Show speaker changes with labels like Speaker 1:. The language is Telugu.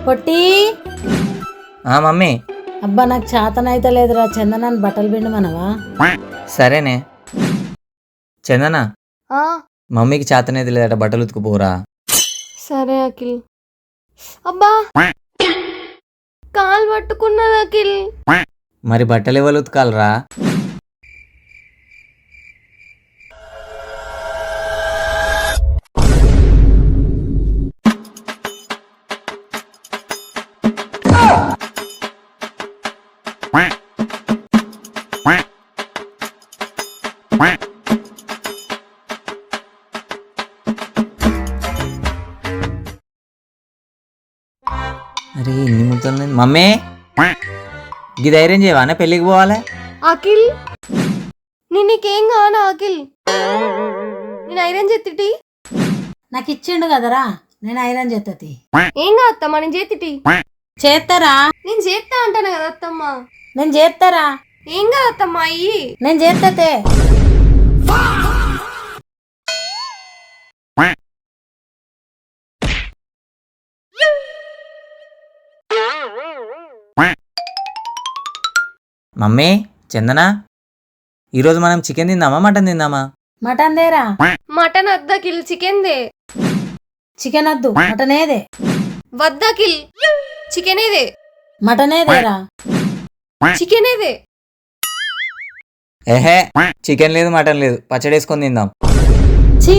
Speaker 1: పొట్టి
Speaker 2: మమ్మీ.
Speaker 1: అబ్బా నాకు చేతనైతే లేదురా, చందనాన్ని బట్టలు పిండి మనవా.
Speaker 2: సరేనే. చందన,
Speaker 3: ఆ
Speaker 2: మమ్మీకి చేతనేది లేదట, బట్టలు ఉతుకుపోరా.
Speaker 3: సరే అఖిల్. అబ్బా కాలు పట్టుకున్నది అఖిల్.
Speaker 2: మరి బట్టలు ఎవరు ఉతకాలరా? అరే ఇన్ని ముద్దలు. మమ్మీ ఇది ధైర్యం చేయవానే, పెళ్ళికి పోవాలి.
Speaker 3: అఖిల్ నీకేం కానా అఖిల్? నేను ఐరన్ చేతిటి.
Speaker 1: నాకు ఇచ్చిండు కదరా, నేను ఐరన్ చేత్తది.
Speaker 3: ఏం కాదు అత్తమ్మ, నేను చేతిటి.
Speaker 1: చేస్తారా?
Speaker 3: నేను చేస్తా అంటాను కదా అత్తమ్మ.
Speaker 1: నేను చేస్తారా?
Speaker 3: ఏం కాదు అత్తమ్మ, అయ్యి
Speaker 1: నేను చేస్తే.
Speaker 2: మమ్మీ, చందన, ఈరోజు మనం చికెన్ తిందామా మటన్ తిందామా?
Speaker 1: మటన్ దేరా.
Speaker 3: మటన్ వద్దకిల్, చికెన్ దే.
Speaker 1: చికెన్ వద్దు, మటనేదే.
Speaker 3: వద్దకిల్, చికెనేదే.
Speaker 1: మటనేదేరా.
Speaker 3: చికెనేదే.
Speaker 2: ఏహే, చికెన్ లేదు మటన్ లేదు, పచ్చడి వేసుకొని తిందాం.
Speaker 1: ఛీ